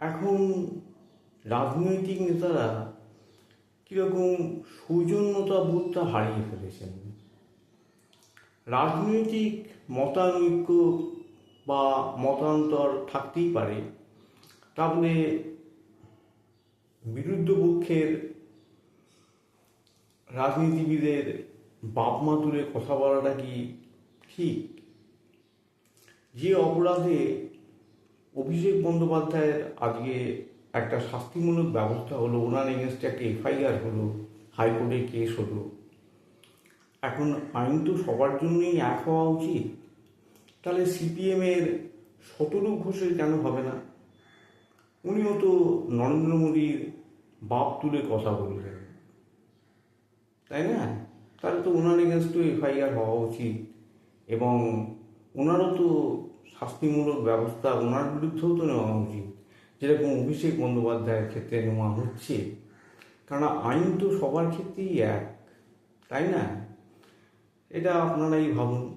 এখন রাজনৈতিক নেতারা কীরকম সৌজন্যতা বোধটা হারিয়ে ফেলেছেন। রাজনৈতিক মতানৈক্য বা মতান্তর থাকতেই পারে, তাহলে বিরুদ্ধ পক্ষের রাজনীতিবিদের বাপ-মা তুলে কথা বলাটা কি ঠিক? যে অপরাধে অভিষেক বন্দ্যোপাধ্যায়ের আজকে একটা শাস্তিমূলক ব্যবস্থা হলো, ওনার এগেনস্টে একটা এফআইআর হলো, হাইকোর্টে কেস হলো, এখন আইন তো সবার জন্যই এক হওয়া উচিত। তাহলে সিপিএমের শতরূপ ঘোষের কেন হবে না? উনিও তো নরেন্দ্র মোদীর বাপ তুলে কথা বললেন, তাই না? তাহলে তো ওনার এগেনস্টেও এফআইআর হওয়া উচিত এবং ওনারও তো শাস্তিমূলক ব্যবস্থা ওনার বিরুদ্ধেও তো নেওয়া উচিত, যেরকম অভিষেক বন্দ্যোপাধ্যায়ের ক্ষেত্রে নেওয়া হচ্ছে। কারণ আইন তো সবার ক্ষেত্রেই এক, তাই না? এটা আপনারাই ভাবুন।